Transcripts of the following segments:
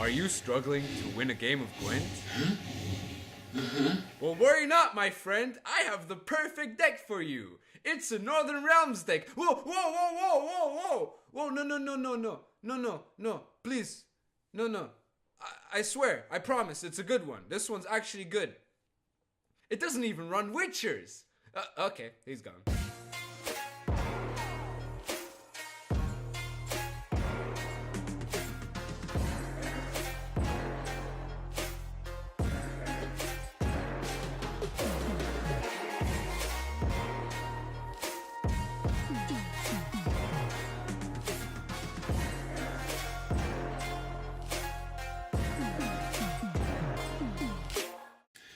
Are you struggling to win a game of Gwent? Well, worry not, my friend. I have the perfect deck for you. It's a Northern Realms deck. Whoa, whoa, whoa, whoa, whoa, whoa. Whoa, no, no, no, no, no. No, no, no. Please. No, no. I swear, I promise, it's a good one. This one's actually good. It doesn't even run Witchers. Okay, he's gone.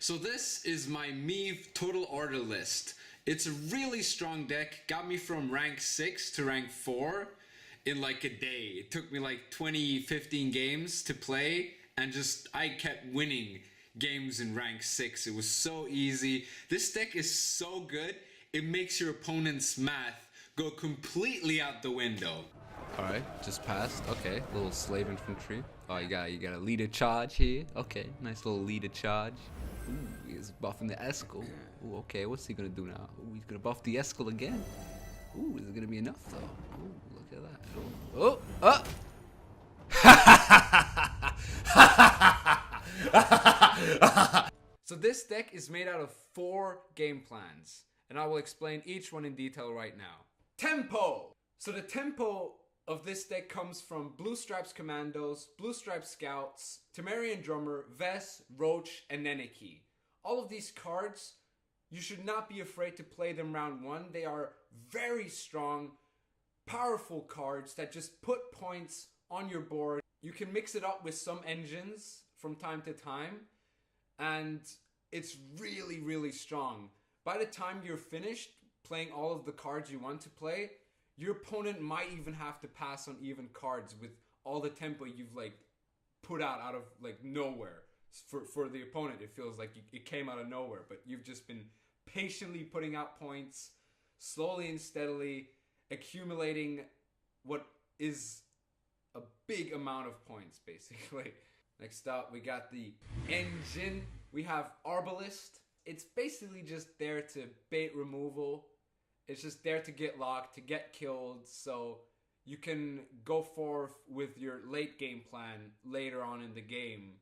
So this is my MEVE total order list. It's a really strong deck, got me from rank 6 to rank 4 in like a day. It took me like 15 games to play, and I kept winning games in rank 6. It was so easy. This deck is so good, it makes your opponent's math go completely out the window. Alright, just passed. Okay, little slave infantry. Oh, you got a leader charge here. Okay, nice little leader charge. Ooh, he's buffing the Eskel. Ooh, okay, what's he gonna do now? Ooh, he's gonna buff the Eskel again. Ooh, is it gonna be enough though? Ooh, look at that. Oh, So this deck is made out of 4 game plans, and I will explain each one in detail right now. Tempo! So the tempo of this deck comes from Blue Stripes Commandos, Blue Stripes Scouts, Temerian Drummer, Vess, Roach, and Neneki. All of these cards, you should not be afraid to play them round 1. They are very strong, powerful cards that just put points on your board. You can mix it up with some engines from time to time, and it's really, really strong. By the time you're finished playing all of the cards you want to play, your opponent might even have to pass on even cards with all the tempo you've put out of nowhere. For the opponent, it feels like it came out of nowhere, but you've just been patiently putting out points, slowly and steadily accumulating what is a big amount of points, basically. Next up, we got the engine. We have Arbalist. It's basically just there to bait removal. It's just there to get locked, to get killed, so you can go forth with your late game plan later on in the game.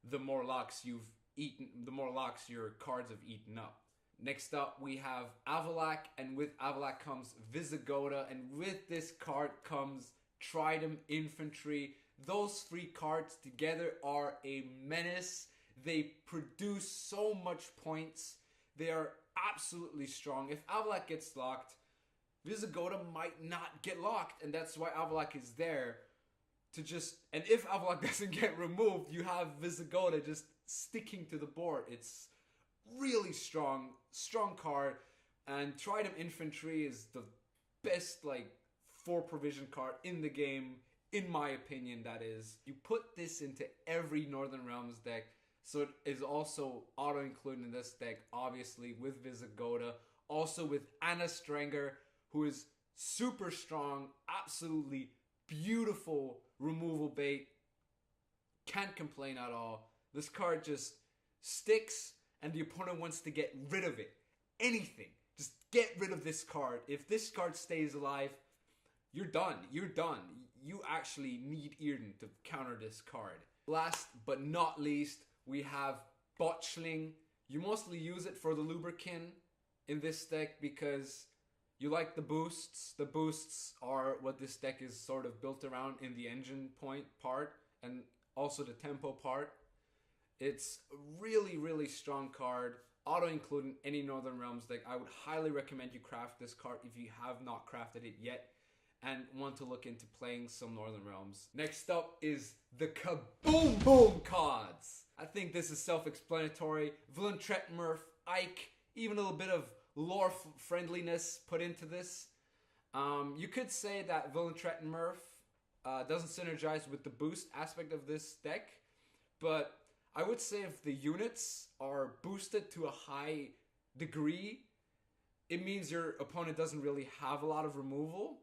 The more locks you've eaten, the more locks your cards have eaten up. Next up, we have Avalak, and with Avalak comes Visigoda, and with this card comes Tridem Infantry. Those 3 cards together are a menace. They produce so much points. They are absolutely strong. If Avalak gets locked, Visigoda might not get locked, and that's why Avalak is there to and if Avalak doesn't get removed, you have Visigoda just sticking to the board. It's really strong card, and Tridem Infantry is the best 4 provision card in the game, in my opinion. That is, you put this into every Northern Realms deck. So it is also auto-included in this deck, obviously, with Visigoda. Also with Anna Strenger, who is super strong, absolutely beautiful removal bait. Can't complain at all. This card just sticks, and the opponent wants to get rid of it. Anything. Just get rid of this card. If this card stays alive, you're done. You're done. You actually need Earden to counter this card. Last but not least, we have Botchling. You mostly use it for the Lubricant in this deck because you like the boosts. The boosts are what this deck is sort of built around in the engine point part and also the tempo part. It's a really, really strong card. Auto-include in any Northern Realms deck. I would highly recommend you craft this card if you have not crafted it yet and want to look into playing some Northern Realms. Next up is the Kaboom Boom cards. I think this is self-explanatory. Villentrettenmurf, Ike, even a little bit of lore friendliness put into this. You could say that Villentrettenmurf doesn't synergize with the boost aspect of this deck, but I would say if the units are boosted to a high degree, it means your opponent doesn't really have a lot of removal.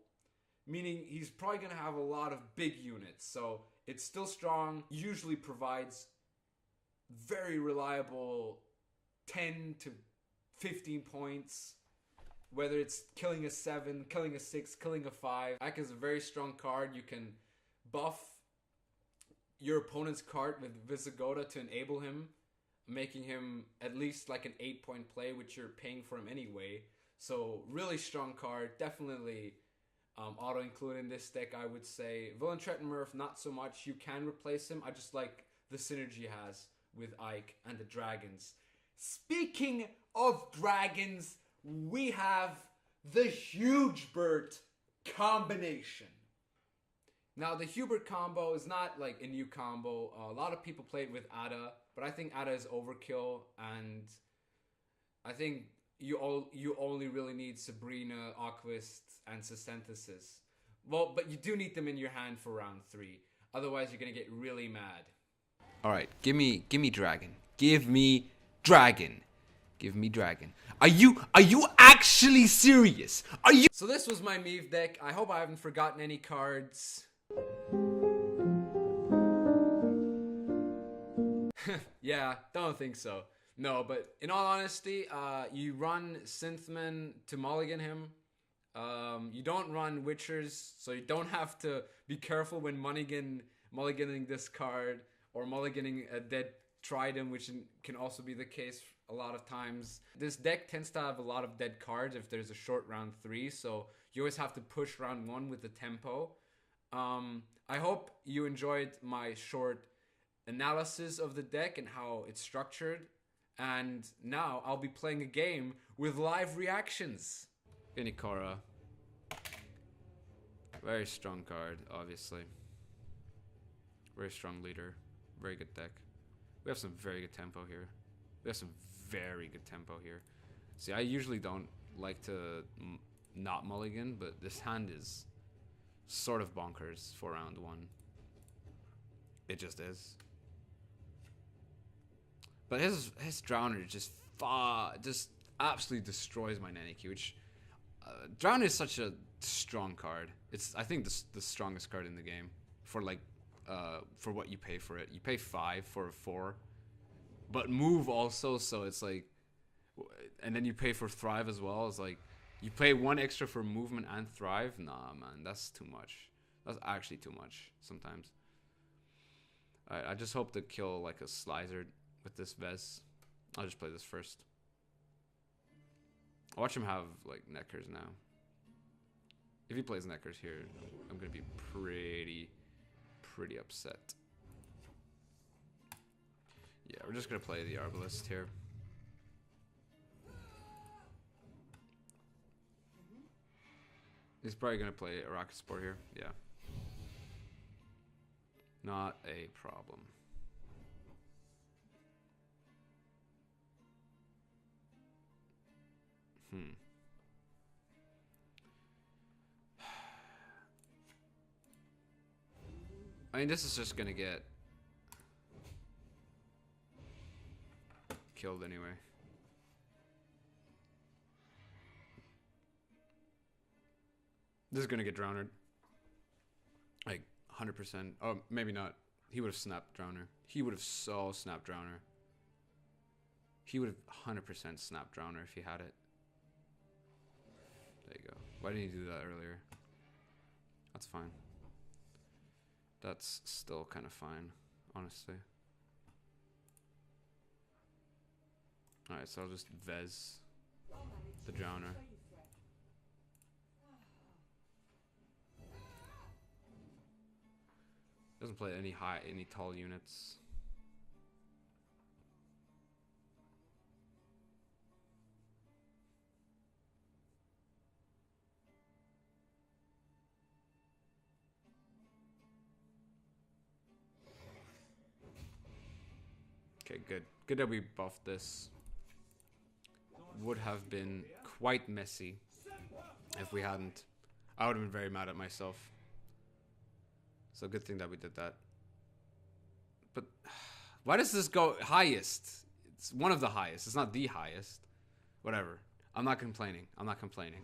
meaning he's probably going to have a lot of big units. So it's still strong, usually provides very reliable 10 to 15 points, whether it's killing a 7, killing a 6, killing a 5. Ike is a very strong card. You can buff your opponent's card with Visigoda to enable him, making him at least like an 8-point play, which you're paying for him anyway. So really strong card, definitely auto include in this deck, I would say. Villain Threat and Murph, not so much. You can replace him. I just like the synergy he has with Ike and the dragons. Speaking of dragons, we have the Huge Bird combination. Now, the Hubert combo is not like a new combo. A lot of people play it with Ada, but I think Ada is overkill, and I think you only really need Sabrina, Aquist, and Sesynthesis. Well, but you do need them in your hand for round 3. Otherwise, you're gonna get really mad. All right, give me dragon. Give me dragon. Give me dragon. Are you actually serious? Are you? So this was my MEVE deck. I hope I haven't forgotten any cards. Yeah, don't think so. No, but in all honesty, you run Synthman to mulligan him. You don't run Witchers, so you don't have to be careful when mulliganing this card or mulliganing a dead Trident, which can also be the case a lot of times. This deck tends to have a lot of dead cards if there's a short round 3, so you always have to push round 1 with the tempo. I hope you enjoyed my short analysis of the deck and how it's structured. And now I'll be playing a game with live reactions. Inikora. Very strong card, obviously. Very strong leader. Very good deck. We have some very good tempo here. See, I usually don't like to not mulligan, but this hand is sort of bonkers for round 1. It just is. But his Drowner just absolutely destroys my Neneki, which Drowner is such a strong card. It's, I think, the strongest card in the game for like for what you pay for it. You pay 5 for a 4, but move also, so it's like, and then you pay for Thrive as well. It's like you pay 1 extra for movement and Thrive. Nah, man, that's too much. That's actually too much sometimes. Alright, I just hope to kill like a Slizer with this Vez. I'll just play this first. I'll watch him have like Neckers now. If he plays Neckers here, I'm gonna be pretty upset. Yeah, we're just gonna play the Arbalist here. He's probably gonna play a Rocket Sport here. Yeah. Not a problem. I mean, this is just gonna get killed anyway. This is gonna get Drownered. Like 100%. Oh, maybe not. He would have snapped Drowner. He would have so snapped Drowner. He would have 100% snapped Drowner if he had it. There you go. Why didn't he do that earlier? That's fine. That's still kind of fine, honestly. Alright, so I'll just Vez the Drowner. Doesn't play any tall units. Okay, good. Good that we buffed this. Would have been quite messy if we hadn't. I would have been very mad at myself. So good thing that we did that. But why does this go highest? It's one of the highest. It's not the highest. Whatever. I'm not complaining. I'm not complaining.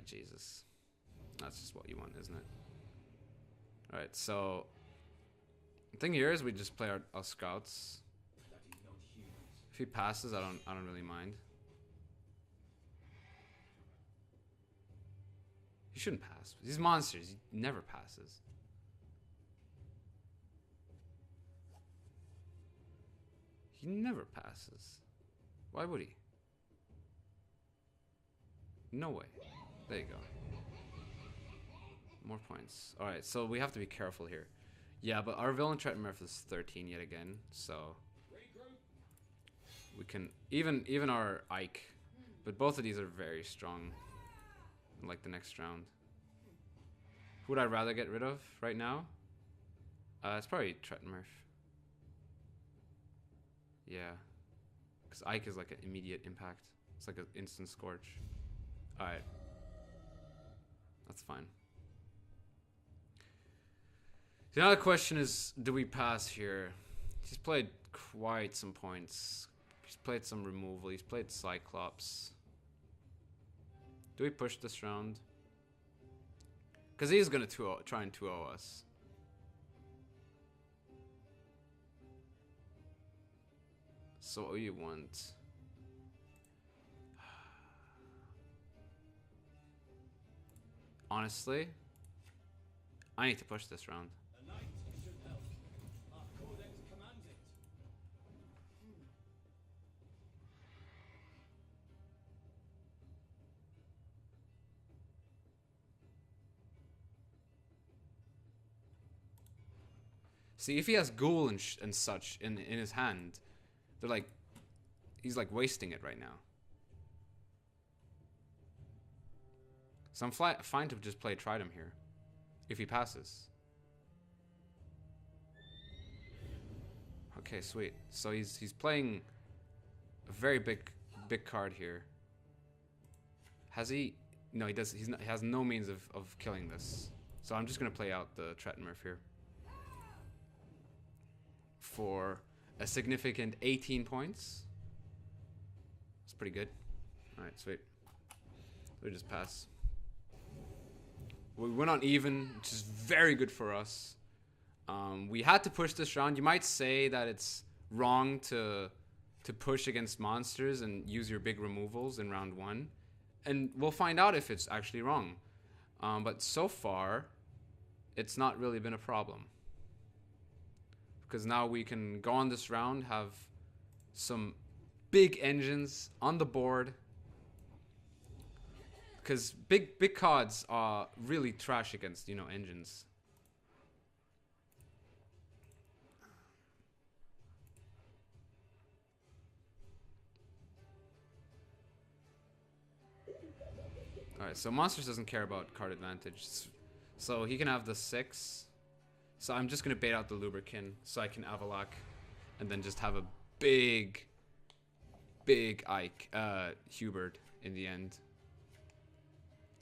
Jesus. That's just what you want, isn't it? Alright, so the thing here is we just play our scouts. If he passes, I don't really mind. He shouldn't pass. These monsters, he never passes. He never passes. Why would he? No way. There you go. More points. Alright, so we have to be careful here. Yeah, but our villain threat nerf is 13 yet again, so we can even our Ike, but both of these are very strong in like the next round. Who would I rather get rid of right now? It's probably Tretmurf. Yeah, because Ike is like an immediate impact. It's like an instant scorch. Alright, that's fine. The other question is, do we pass here? He's played quite some points. He's played some removal. He's played Cyclops. Do we push this round? Because he's going to try and 2-0 us. So what do you want? Honestly, I need to push this round. See, if he has ghoul and such in his hand, they're like, he's like wasting it right now. So I'm fine to just play Tridem here, if he passes. Okay, sweet. So he's playing a very big card here. Has he? No, he does. He has no means of killing this. So I'm just gonna play out the Tretmurf here for a significant 18 points. It's pretty good. All right, sweet. We just pass. We went on even, which is very good for us. We had to push this round. You might say that it's wrong to push against monsters and use your big removals in round 1. And we'll find out if it's actually wrong. But so far, it's not really been a problem. Because now we can go on this round, have some big engines on the board. Because big cards are really trash against, you know, engines. Alright, so Monsters doesn't care about card advantage. So he can have the 6. So I'm just going to bait out the Lubricant so I can Avalok and then just have a big Ike, Hubert in the end.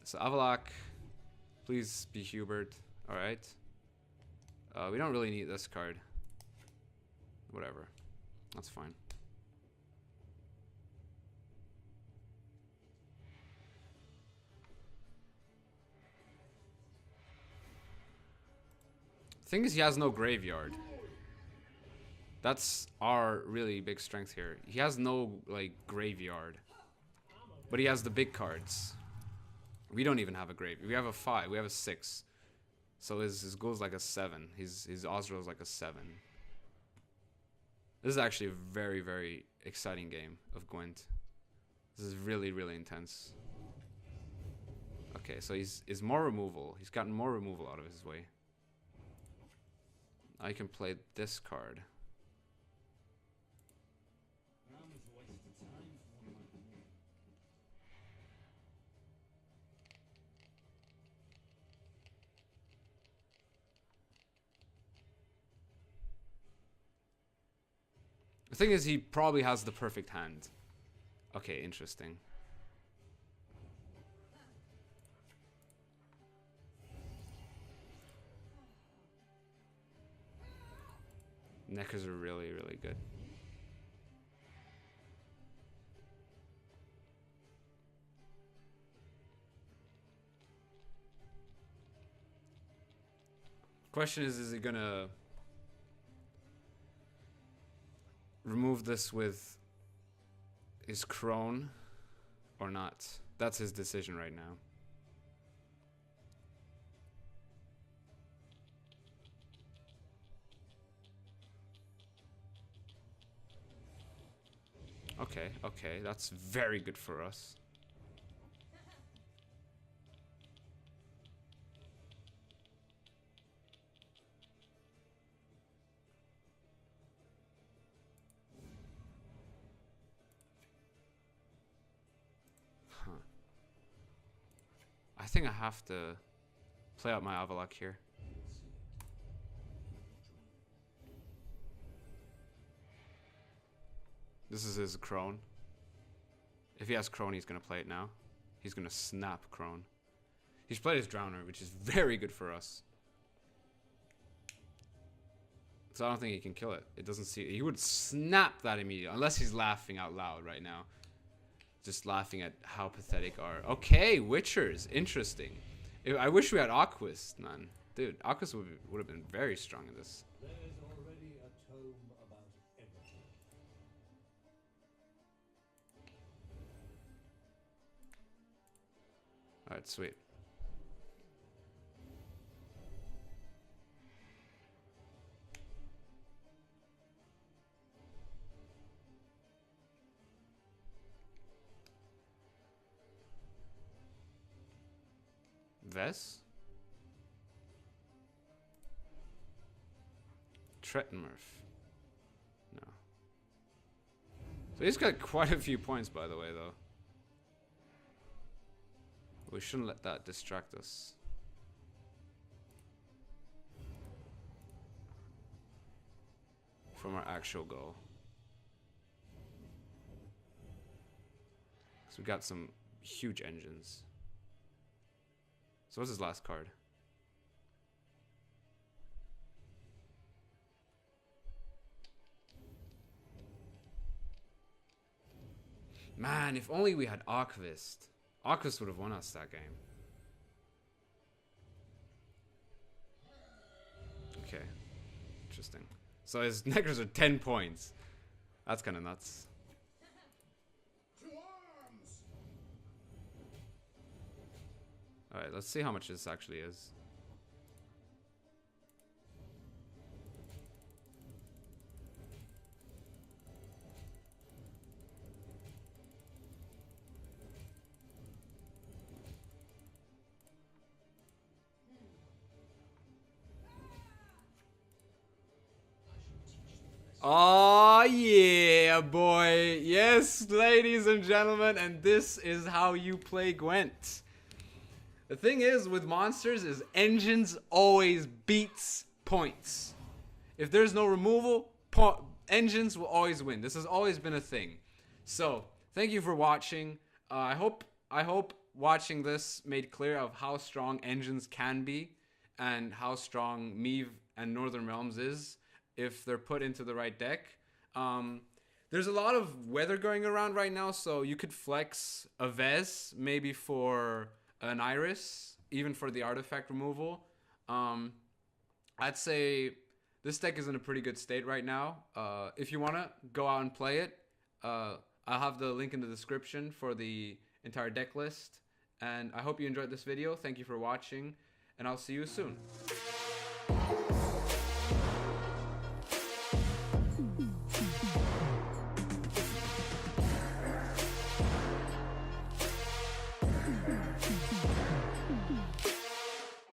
So Avalok, please be Hubert. Alright. We don't really need this card. Whatever. That's fine. Thing is, he has no graveyard. That's our really big strength here. He has no like graveyard, but he has the big cards. We don't even have a graveyard. We have a 5. We have a 6. So his goal is like a 7. His Osro is like a 7. This is actually a very exciting game of Gwent. This is really intense. Okay, so he's more removal. He's gotten more removal out of his way. I can play this card. The thing is, he probably has the perfect hand. Okay, interesting. Neckers are really good. Question is he gonna remove this with his crone or not? That's his decision right now. Okay, okay, that's very good for us. Huh. I think I have to play out my Avalok here. This is his crone. If he has crone, he's gonna play it now. He's gonna snap crone. He's played his drowner, which is very good for us. So I don't think he can kill it. It doesn't see. He would snap that immediately, unless he's laughing out loud right now. Just laughing at how pathetic our. Okay, Witchers, interesting. I wish we had Aquist, man. Dude, Aquist would have been very strong in this. Alright, sweet. Ves? Trettenmurph. No. So he's got quite a few points, by the way, though. We shouldn't let that distract us. From our actual goal. So we got some huge engines. So what's his last card? Man, if only we had Aquist. Aquist would have won us that game. Okay. Interesting. So his negatives are 10 points. That's kind of nuts. Alright, let's see how much this actually is. Oh yeah, boy. Yes, ladies and gentlemen, and this is how you play Gwent. The thing is with monsters is engines always beats points. If there's no removal, engines will always win. This has always been a thing. So, thank you for watching. I hope watching this made clear of how strong engines can be and how strong MEVE and Northern Realms is if they're put into the right deck. There's a lot of weather going around right now, so you could flex a Vez maybe for an Iris, even for the artifact removal. I'd say this deck is in a pretty good state right now. If you want to go out and play it, I'll have the link in the description for the entire deck list. And I hope you enjoyed this video. Thank you for watching, and I'll see you soon.